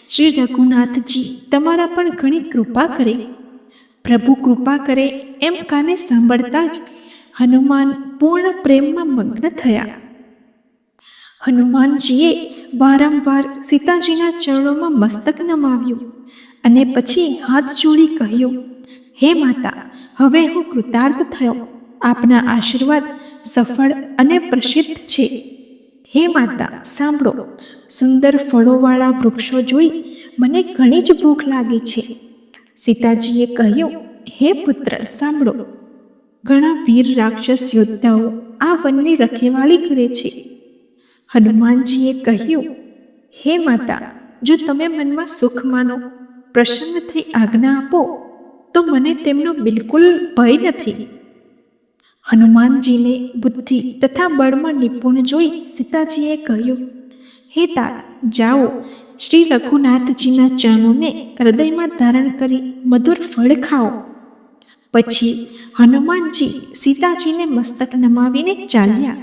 A: શ્રી રઘુનાથજી તમારા પણ ઘણી કૃપા કરે. પ્રભુ કૃપા કરે એમ કાને સાંભળતા જ હનુમાન પૂર્ણ પ્રેમમાં મગ્ન થયા. હનુમાનજીએ વારંવાર સીતાજીના ચરણોમાં મસ્તક નમાવ્યું અને પછી હાથ જોડી કહ્યું, હે માતા, હવે હું કૃતાર્થ થયો. આપના આશીર્વાદ સફળ અને પ્રસિદ્ધ છે. હે માતા, સાંભળો. સુંદર ફળોવાળા વૃક્ષો જોઈ મને ઘણી જ ભૂખ લાગી છે. સીતાજીએ કહ્યું, હે પુત્ર, સાંભળો. ઘણા વીર રાક્ષસ યોદ્ધાઓ આ વનની રખેવાળી કરે છે. હનુમાનજીએ કહ્યું, હે માતા, જો તમે મનમાં સુખ માનો, પ્રસન્ન થઈ આજ્ઞા આપો, તો મને તેમનો બિલકુલ ભય નથી. હનુમાનજીને બુદ્ધિ તથા બળમાં નિપુણ જોઈ સીતાજીએ કહ્યું, હે તાત, જાઓ. શ્રી રઘુનાથજીના ચરણોને હૃદયમાં ધારણ કરી મધુર ફળ ખાઓ. પછી હનુમાનજી સીતાજીને મસ્તક નમાવીને ચાલ્યા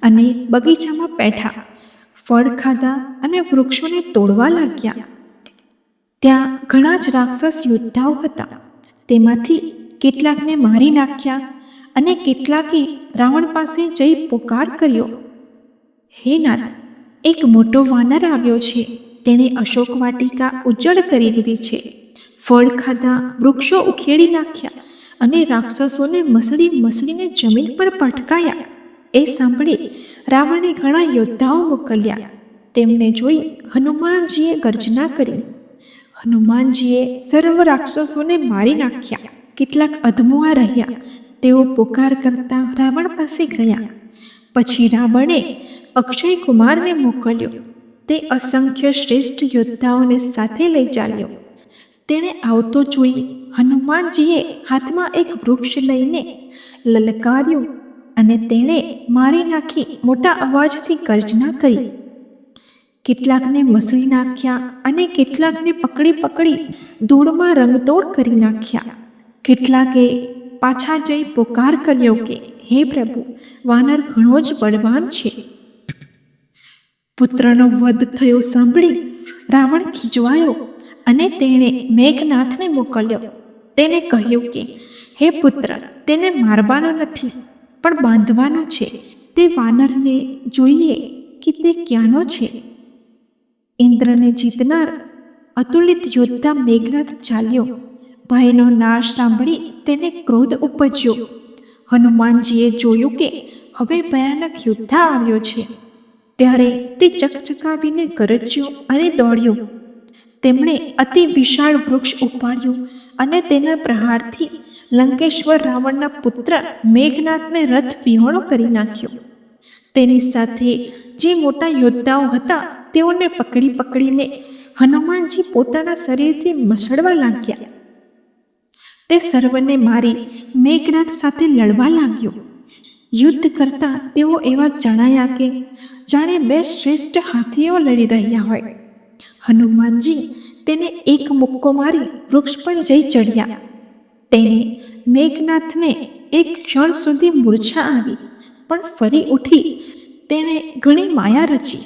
A: અને બગીચામાં બેઠા, ફળ ખાધા અને વૃક્ષોને તોડવા લાગ્યા. ત્યાં ઘણા જ રાક્ષસ યોદ્ધાઓ હતા. તેમાંથી કેટલાકને મારી નાખ્યા અને કેટલાકે રાવણ પાસે જઈ પોકાર કર્યો, હે નાથ, એક મોટો વાનર આવ્યો છે. તેણે અશોક વાટિકા ઉજ્જડ કરી દીધી છે. ફળ ખાધા, વૃક્ષો ઉખેડી નાખ્યા અને રાક્ષસોને મસળીને જમીન પર પટકાયા. એ સાંભળી રાવણે ઘણા યોદ્ધાઓ મોકલ્યા. તેમને જોઈ હનુમાનજીએ ગર્જના કરી. હનુમાનજીએ સર્વ રાક્ષસોને મારી નાખ્યા. કેટલાક અધમુઆ રહ્યા. તેઓ પોકાર કરતા રાવણ પાસે ગયા. પછી રાવણે અક્ષય કુમારને મોકલ્યો. તે અસંખ્ય શ્રેષ્ઠ યોદ્ધાઓને સાથે લઈ ચાલ્યો. તેણે આવતો જોઈ હનુમાનજીએ હાથમાં એક વૃક્ષ લઈને લલકાર્યું અને તેણે મારી નાખી મોટા અવાજથી ગર્જના કરી. કેટલાકને મસળી નાખ્યા અને કેટલાકને પકડી ધૂળમાં રંગદોળ કરી નાખ્યા. કેટલાકે પાછા જઈ પોકાર કર્યો કે, હે પ્રભુ, વાનર ઘણો જ બળવાન છે. પુત્રનો વધ થયો સાંભળી રાવણ ખીજવાયો અને તેણે મેઘનાથને મોકલ્યો. તેને કહ્યું કે, હે પુત્ર, તેને મારવાનો નથી પણ બાંધવાનો છે. તે વાનરને જોઈએ કે તે ક્યાંનો છે. ઇન્દ્રને જીતનાર અતુલિત યોદ્ધા મેઘનાથ ચાલ્યો. ભયનો નાશ સાંભળી તેને ક્રોધ ઉપજ્યો. હનુમાનજીએ જોયું કે હવે ભયાનક યોદ્ધા આવ્યો છે. ત્યારે તે ચકચકાવીને ગરજ્યો અને દોડ્યો. તેમણે અતિ વિશાળ વૃક્ષ ઉપાડ્યું અને તેના પ્રહારથી લંકેશ્વર રાવણના પુત્ર મેઘનાથને રથ વિહોણો કરી નાખ્યો. તેની સાથે જે મોટા યોદ્ધાઓ હતા તેઓને પકડીને હનુમાનજી પોતાના શરીરથી મસળવા લાગ્યા. તે સર્વને મારી મેઘનાથ સાથે લડવા લાગ્યો. યુદ્ધ કરતા તેઓ એવા જણાયા કે જાણે બે શ્રેષ્ઠ હાથીઓ લડી રહ્યા હોય. હનુમાનજી તેને એક મુક્કો મારી વૃક્ષ પર જઈ ચડ્યા. તેને મેઘનાથને એક ક્ષણ સુધી મૂર્છા આવી, પણ ફરી ઉઠી તેણે ઘણી માયા રચી.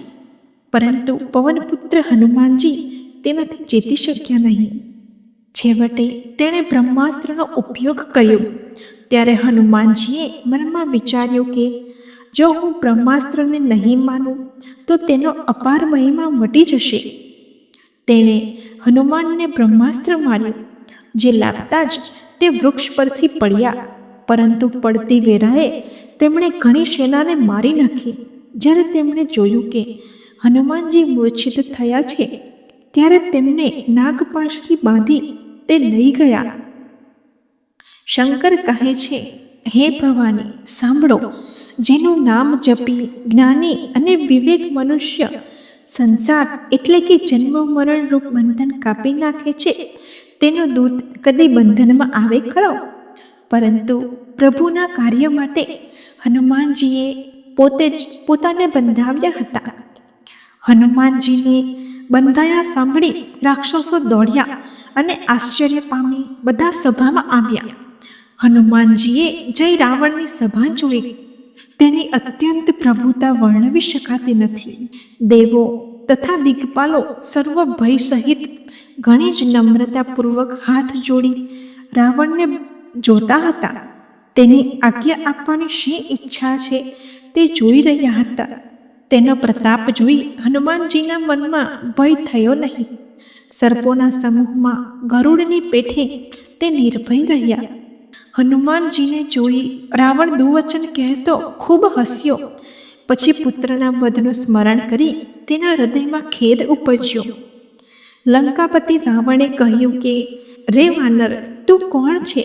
A: પરંતુ પવનપુત્ર હનુમાનજી તેનાથી ચેતી શક્યા નહીં. છેવટે તેણે બ્રહ્માસ્ત્રનો ઉપયોગ કર્યો. ત્યારે હનુમાનજીએ મનમાં વિચાર્યું કે જો હું બ્રહ્માસ્ત્રને નહીં માનું તો તેનો અપાર મહિમા મટી જશે. તેણે હનુમાનને બ્રહ્માસ્ત્ર માર્યું, જે લાગતા જ તે વૃક્ષ પરથી પડ્યા. પરંતુ પડતી વેરાએ તેમણે ઘણી સેનાને મારી નાખી. જ્યારે તેમણે જોયું કે હનુમાનજી મૂર્છિત થયા છે, ત્યારે તેમને નાગપાશથી બાંધી તે લઈ ગયા. શંકર કહે છે, હે ભવાની, સાંભળો. જેનું નામ જપી જ્ઞાની અને વિવેક મનુષ્ય સંસાર એટલે કે જન્મ મરણ રૂપ બંધન કાપી નાખે છે તેનો દૂત કદી બંધનમાં આવે ખરો? પરંતુ પ્રભુના કાર્ય માટે હનુમાનજીએ પોતે જ પોતાને બંધાવ્યા હતા. હનુમાનજીને બંધાયા સાંભળી રાક્ષસો દોડ્યા અને આશ્ચર્ય પામી બધા સભામાં આવ્યા. હનુમાનજીએ જય રાવણની સભા જોઈ. તેની અત્યંત પ્રભુતા વર્ણવી શકાતી નથી. દેવો તથા દિગ્પાલો સર્વ ભય સહિત ઘણી જ નમ્રતાપૂર્વક હાથ જોડી રાવણને જોતા હતા. તેની આજ્ઞા આપવાની શી ઈચ્છા છે તે જોઈ રહ્યા હતા. તેનો પ્રતાપ જોઈ હનુમાનજીના મનમાં ભય થયો નહીં. સર્પોના સમૂહમાં ગરુડની પેઠે તે નિર્ભય રહ્યા. હનુમાનજીને જોઈ રાવણ દુવચન કહેતો ખૂબ હસ્યો. પછી પુત્રના વધનું સ્મરણ કરી તેના હૃદયમાં ખેદ ઉપજ્યો. લંકાપતિ રાવણે કહ્યું કે, રે વાનર, તું કોણ છે?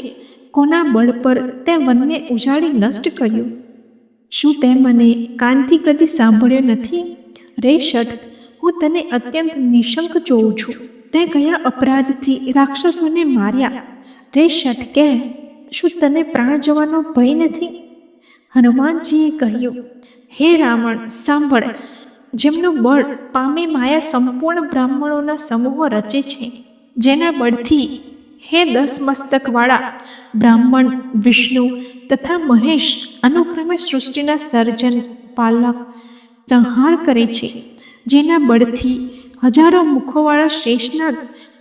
A: કોના બળ પર તે વનને ઉજાડી નષ્ટ કર્યું? શું તે મને કાનથી કદી સાંભળ્યો નથી? રે શઠ, હું તને અત્યંત નિશંક જોઉં છું. તે કયા અપરાધથી રાક્ષસોને માર્યા? રે શઠ, કહે, શું તને પ્રાણ જવાનો ભય નથી? હનુમાનજીએ કહ્યું, હે રાવણ, સાંભળ. જેમનું બળ પામે માયા સંપૂર્ણ બ્રાહ્મણોના સમૂહો રચે છે, જેના બળથી હે 10 મસ્તકવાળા બ્રાહ્મણ, વિષ્ણુ તથા મહેશ અનુક્રમે સૃષ્ટિના સર્જન, પાલક, સંહાર કરે છે, જેના બળથી હજારો મુખોવાળા શેષનાગ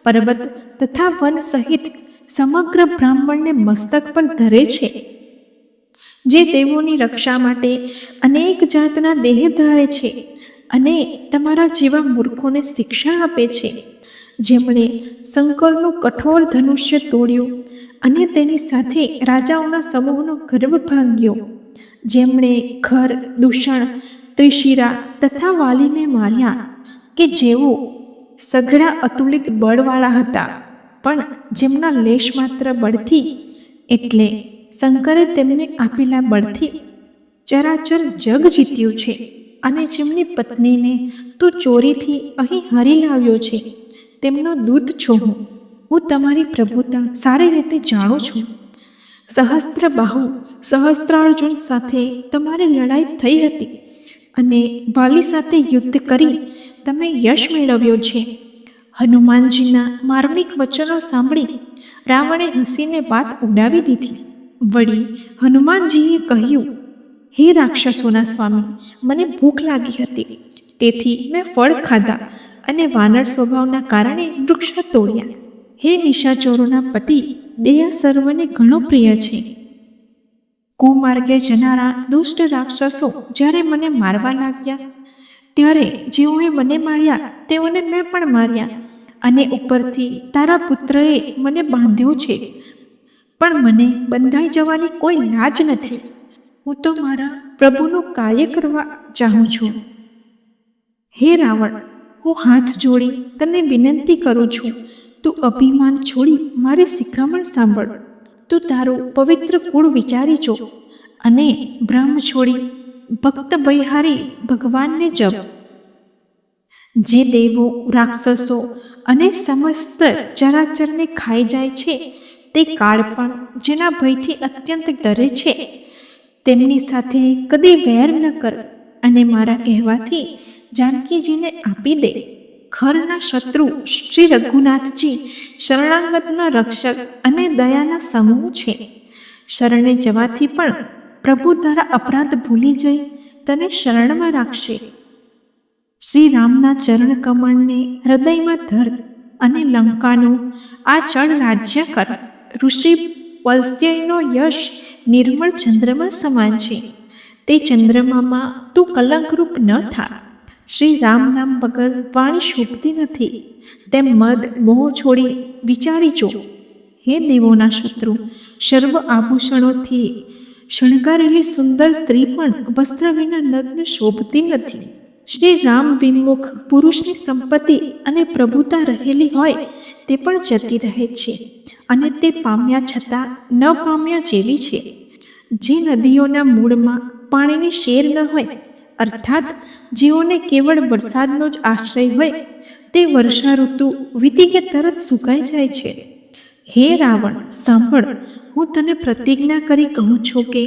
A: પર્વત તથા વન સહિત સમગ્ર બ્રાહ્મણને મસ્તક પર ધરે છે, જે દેવોની રક્ષા માટે અનેક જાતના દેહ ધારે છે અને તમારા જેવા મૂર્ખોને શિક્ષા આપે છે, જેમણે શંકરનું કઠોર ધનુષ્ય તોડ્યું અને તેની સાથે રાજાઓના સમૂહનો ગર્વ ભાંગ્યો, જેમણે ખર, દૂષણ, ત્રિશિરા તથા વાલીને માર્યા, કે જેઓ સઘળા અતુલિત બળવાળા હતા, પણ જેમના લેશ માત્ર બળથી એટલે શંકરે તેમને આપેલા બળથી ચરાચર જગ જીત્યું છે, અને જેમની પત્નીને તું ચોરીથી અહીં હરી લાવ્યો છે, તેમનો દૂત છું હું. હું તમારી પ્રભુતા સારી રીતે જાણું છું. સહસ્ત્રબાહુ સહસ્ત્રાર્જુન સાથે તમારી લડાઈ થઈ હતી અને વાલી સાથે યુદ્ધ કરી તમે યશ મેળવ્યો છે. હનુમાનજીના માર્મિક વચનો સાંભળી રાવણે હસીને વાત ઉડાવી દીધી. વળી હનુમાનજીએ કહ્યું, હે રાક્ષસોના સ્વામી, મને ભૂખ લાગી હતી, તેથી મેં ફળ ખાધા અને વાનર સ્વભાવના કારણે વૃક્ષો તોડ્યા. હે નિશાચરોના પતિ, દેહ સર્વને ઘણો પ્રિય છે. કુમાર્ગે જનારા દુષ્ટ રાક્ષસો જ્યારે મને મારવા લાગ્યા, ત્યારે જેઓએ મને માર્યા તેઓને મેં પણ માર્યા, અને ઉપરથી તારા પુત્રએ મને બાંધ્યો છે, પણ મને બંધાઈ જવાની કોઈ લાજ નથી. હું તો મારા પ્રભુનું કાર્ય કરવા ચાહું છું. હે રાવણ, હું હાથ જોડી તને વિનંતી કરું છું, તું અભિમાન છોડી મારી શિખામણ સાંભળ. તું તારું પવિત્ર કુળ વિચારી જો અને બ્રહ્મ છોડી ભક્ત બૈહારી ભગવાનને જપ. જે દેવો, રાક્ષસો અને સમસ્ત ચરાચરને ખાઈ જાય છે, તે કાળ પણ જેના ભયથી અત્યંત ડરે છે, તેમની સાથે કદી વેર ન કર અને મારા કહેવાથી જાનકીજીને આપી દે. ખરના શત્રુ શ્રી રઘુનાથજી શરણાગતના રક્ષક અને દયાના સમૂહ છે. શરણે જવાથી પણ પ્રભુ તારા અપરાધ ભૂલી જઈ તને શરણમાં રાખશે. શ્રી રામના ચરણ કમળને હૃદયમાં ધર અને લંકાનું આ ચળ રાજ્ય કર. ઋષિ વલ્સ્યનો યશ નિર્મળ ચંદ્રમા સમાન છે. તે ચંદ્રમામાં તું કલંકરૂપ ન થા. શ્રી રામ નામ વગર વાણી શોભતી નથી, તેમ મદ મોહ છોડી વિચારી જો. હે દેવોના શત્રુ, સર્વ આભૂષણોથી શણગારેલી સુંદર સ્ત્રી પણ વસ્ત્ર વિના નગ્ન શોભતી નથી. શ્રી રામ વિમુખ પુરુષની સંપત્તિ અને પ્રભુતા રહેલી હોય તે પણ જતી રહે છે, અને તે પામ્યા છતાં ન પામ્યા જેવી છે. જે નદીઓના મૂળમાં પાણીની શેર ન હોય અર્થાત જેઓને કેવળ વરસાદનો જ આશ્રય હોય તે વર્ષા ઋતુ વીતી કે તરત સુકાઈ જાય છે. હે રાવણ, સાંભળ, હું તને પ્રતિજ્ઞા કરી કહું છું કે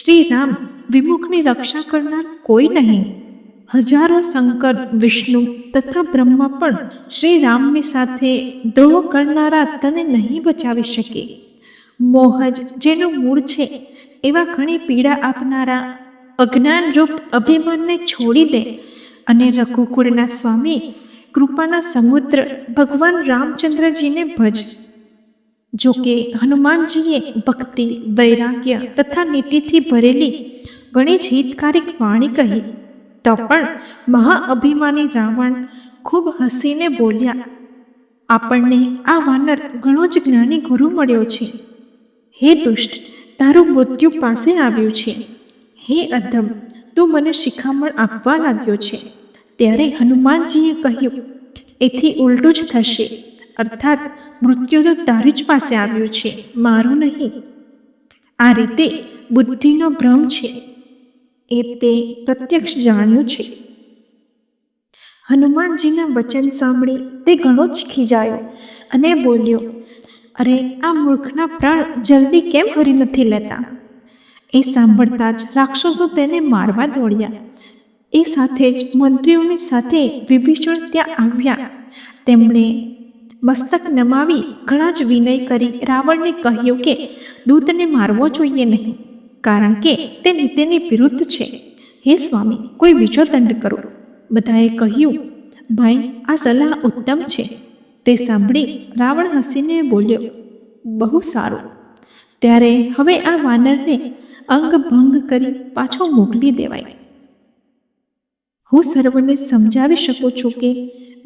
A: શ્રી રામ વિમુખની રક્ષા કરનાર કોઈ નહીં. હજારો શંકર, વિષ્ણુ તથા બ્રહ્મા પણ શ્રી રામની સાથે દ્રોહ કરનારા તને નહીં બચાવી શકે. મોહ જ જેનું મૂળ છે એવા ઘણી પીડા આપનારા અજ્ઞાનરૂપ અભિમાનને છોડી દે અને રઘુકુળના સ્વામી કૃપાના સમુદ્ર ભગવાન રામચંદ્રજીને ભજ. જો કે હનુમાનજીએ ભક્તિ, વૈરાગ્ય તથા નીતિથી ભરેલી ઘણી જ હિતકારક વાણી કહી તો પણ મહાઅભિમાની રાવણ ખૂબ હસીને બોલ્યા, આપણને આ વાનર ઘણો જ જ્ઞાની ગુરુ મળ્યો છે. હે દુષ્ટ, તારું મૃત્યુ પાસે આવ્યું છે. હે અધમ, તું મને શિખામણ આપવા લાગ્યો છે. ત્યારે હનુમાનજીએ કહ્યું, એથી ઉલટું જ થશે, અર્થાત મૃત્યુ તો તારી જ પાસે આવ્યું છે, મારું નહીં. આ રીતે બુદ્ધિનો ભ્રમ છે એ તે પ્રત્યક્ષ જાણ્યું છે. હનુમાનજીના વચન સાંભળી તે ઘણો જ ખીજાયો અને બોલ્યો, અરે, આ મૂર્ખના પ્રાણ જલ્દી કેમ હરી નથી લેતા? એ સાંભળતા જ રાક્ષસો તેને મારવા દોડ્યા. એ સાથે જ મંત્રીઓની સાથે વિભીષણ ત્યાં આવ્યા. તેમણે મસ્તક નમાવી ઘણા જ વિનય કરી રાવણને કહ્યું કે દૂતને મારવો જોઈએ નહીં, કારણ કે તે નીતિની વિરુદ્ધ છે. હે સ્વામી, કોઈ બીજો દંડ કરો. બધાએ કહ્યું, ભાઈ, આ સલાહ ઉત્તમ છે. તે સાંભળી રાવણ હસીને બોલ્યો, બહુ સારું. ત્યારે હવે આ વાનરને અંગભંગ કરી પાછો મોકલી દેવાય. હું સર્વને સમજાવી શકું છું કે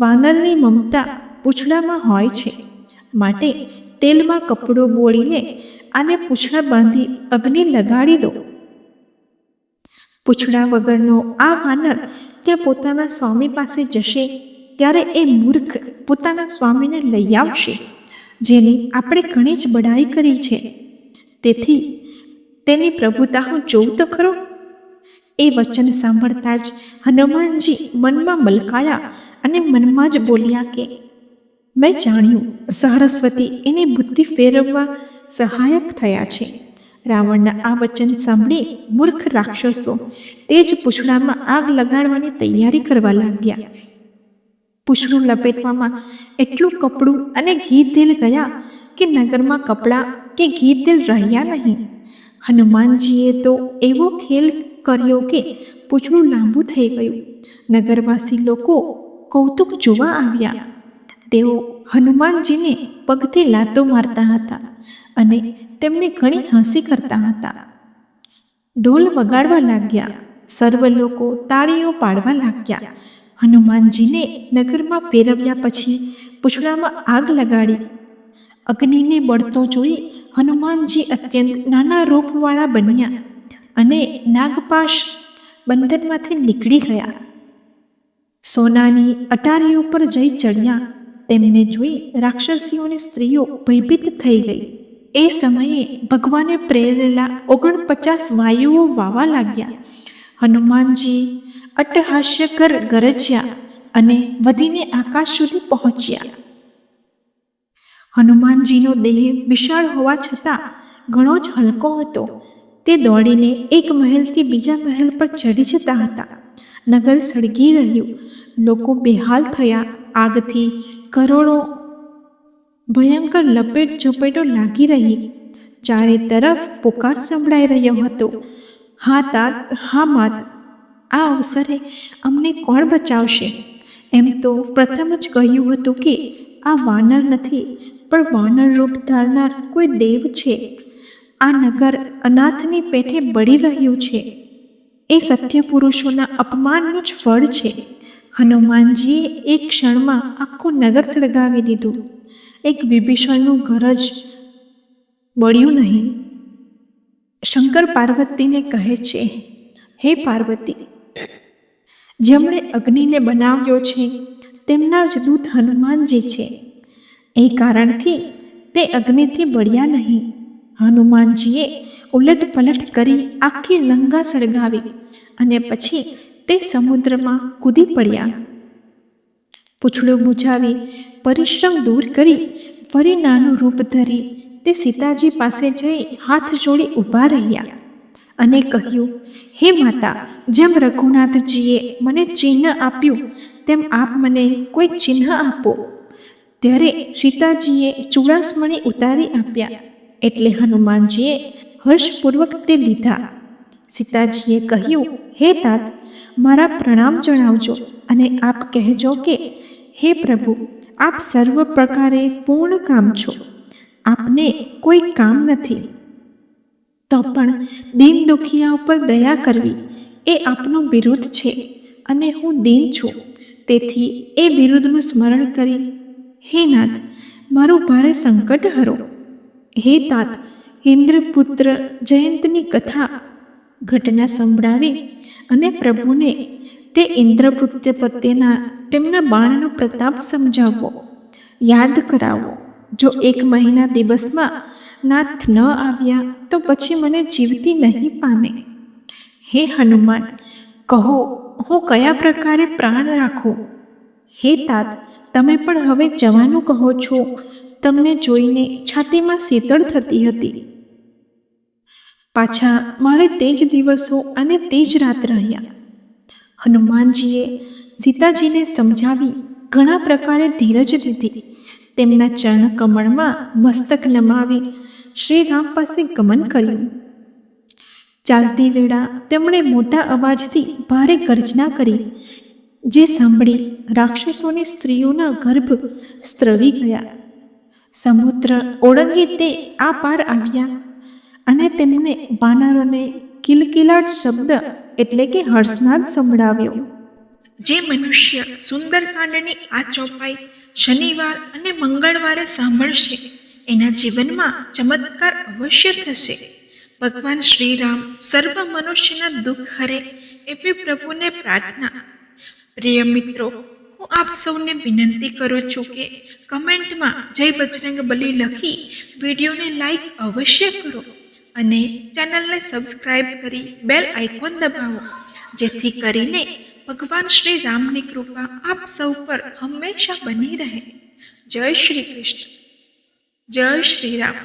A: વાનરની મમતા પૂંછડામાં હોય છે, માટે તેલમાં કપડું બોળીને આને પૂંછડા બાંધી અગ્નિ લગાડી દો. પૂંછડા વગરનો આ વાનર ત્યાં પોતાના સ્વામી પાસે જશે ત્યારે એ મૂર્ખ પોતાના સ્વામીને લઈ આવશે, જેની આપણે ઘણી જ બડાઈ કરી છે. તેથી તેની પ્રભુતા હું જોઉં તો ખરો. એ વચન સાંભળતા જ હનુમાનજી મનમાં મલકાયા અને મનમાં જ બોલ્યા કે મેં જાણ્યું, સરસ્વતી એની બુદ્ધિ ફેરવવા સહાયક થયા છે. રાવણના આ વચન સાંભળી મૂર્ખ રાક્ષસો તે જ પૂંછડામાં આગ લગાડવાની તૈયારી કરવા લાગ્યા. પૂંછડું લપેટવામાં એટલું કપડું અને ઘી તેલ ગયા કે નગરમાં કપડાં કે ઘી તેલ રહ્યા નહીં. હનુમાનજીએ તો એવો ખેલ કર્યો કે પૂંછડું લાંબુ થઈ ગયું. નગરવાસી લોકો કૌતુક જોવા આવ્યા. તેઓ હનુમાનજીને પગથી લાતો મારતા હતા અને તેમને ઘણી હસી કરતા હતા. ઢોલ વગાડવા લાગ્યા. સર્વ લોકો તાળીઓ પાડવા લાગ્યા. હનુમાનજીને નગરમાં ફેરવ્યા પછી પૂંછડામાં આગ લગાડી. અગ્નિને બળતો જોઈ હનુમાનજી અત્યંત નાના રૂપવાળા બન્યા અને નાગપાશ બંધનમાંથી નીકળી ગયા. સોનાની અટારીઓ પર જઈ ચડ્યા. તેમને જોઈ રાક્ષસીઓની સ્ત્રીઓ ભયભીત થઈ ગઈ. એ સમયે ભગવાને પ્રેરેલા 49 વાયુઓ વાવા લાગ્યા. હનુમાનજી અટ્ટહાસ્યકર ગરજ્યા અને વધીને આકાશ સુધી પહોંચ્યા. હનુમાનજીનો દેહ વિશાળ હોવા છતાં ઘણો જ હલકો હતો. તે દોડીને એક મહેલથી બીજા મહેલ પર ચડી જતા હતા. નગર સળગી રહ્યું. લોકો બેહાલ થયા. આગથી કરોડો ભયંકર લપેટ ઝપેટો લાગી રહી. ચારે તરફ પુકાર સંભળાઈ રહ્યો હતો, હા તાત, હા માત, આ અવસરે અમને કોણ બચાવશે? એમ તો પ્રથમ જ કહ્યું હતું કે આ વાનર નથી, પણ વાનર રૂપ ધારનાર કોઈ દેવ છે. આ નગર અનાથની પેઠે બળી રહ્યું છે. એ સત્ય પુરુષોના અપમાનનું જ ફળ છે. હનુમાનજીએ એક ક્ષણમાં આખું નગર સળગાવી દીધું. એક વિભીષણનું ઘર જ બળ્યું નહીં. શંકર પાર્વતીને કહે છે, હે પાર્વતી, જેમણે અગ્નિને બનાવ્યો છે તેમના જ દૂત હનુમાનજી છે. એ કારણથી તે અગ્નિથી બળ્યા નહીં. હનુમાનજીએ ઉલટ પલટ કરી આખી લંકા સળગાવી અને પછી તે સમુદ્રમાં કૂદી પડ્યા. પૂંછડું મૂછાવી પરિશ્રમ દૂર કરી ફરી નાનું રૂપ ધરી તે સીતાજી પાસે જઈ હાથ જોડી ઊભા રહ્યા અને કહ્યું, હે માતા, જેમ રઘુનાથજીએ મને ચિહ્ન આપ્યું તેમ આપ મને કોઈ ચિહ્ન આપો. ત્યારે સીતાજીએ ચૂડાસમણી ઉતારી આપ્યા એટલે હનુમાનજીએ હર્ષપૂર્વક તે લીધા. સીતાજીએ કહ્યું, હે તાત, મારા પ્રણામ જણાવજો અને આપ કહેજો કે હે પ્રભુ, આપ સર્વ પ્રકારે પૂર્ણ કામ છો, આપને કોઈ કામ નથી. તો પણ દીન દુખિયા ઉપર દયા કરવી એ આપનો બિરુદ છે અને હું દીન છું, તેથી એ બિરુદનું સ્મરણ કરી હે નાથ, મારું ભારે સંકટ હરો. હે તાત, ઇન્દ્રપુત્ર જયંતની ઘટના સંભળાવી અને પ્રભુને તે ઇન્દ્રપુત્ર પ્રત્યેના તેમના બાણનો પ્રતાપ સમજાવવો, યાદ કરાવો. જો 1 મહિના દિવસમાં નાથ ન આવ્યા તો પછી મને જીવતી નહીં પામે. હે હનુમાન, કહો હું કયા પ્રકારે પ્રાણ રાખું? હે તાત, તમે પણ હવે જવાનું કહો છો. તમને જોઈને છાતીમાં શીતળ થતી હતી. પાછા મારે તે જ દિવસો અને તે જ રાત રહ્યા. હનુમાનજીએ સીતાજીને સમજાવી ઘણા પ્રકારે ધીરજ દીધી. તેમના ચરણ કમળમાં મસ્તક નમાવી શ્રી રામ પાસે ગમન કર્યું. ચાલતી વેળા તેમણે મોટા અવાજથી ભારે ગર્જના કરી, જે સાંભળી રાક્ષસોની સ્ત્રીઓના ગર્ભ સ્ત્રવી ગયા. સમુદ્ર ઓળંગી તે આ પાર આવ્યા અને તેમને વાનરોને કિલકિલાટ શબ્દ એટલે કે હર્ષનાદ સંભળાવ્યો. જે મનુષ્ય સુંદરકાંડની આ ચોપાઈ શનિવાર અને મંગળવારે સાંભળશે એના જીવનમાં ચમત્કાર અવશ્ય થશે. ભગવાન શ્રીરામ સર્વ મનુષ્યના દુઃખ હરે એવી પ્રભુને પ્રાર્થના. પ્રિય મિત્રો, હું આપ સૌને વિનંતી કરું છું કે કમેન્ટમાં જય બજરંગબલી લખી વિડીયોને લાઈક અવશ્ય કરો અને ચેનલને સબસ્ક્રાઈબ કરી બેલ આઇકોન દબાવો, જેથી કરીને ભગવાન શ્રી રામની કૃપા આપ સૌ પર હંમેશા બની રહે. જય શ્રી કૃષ્ણ. જય શ્રી રામ.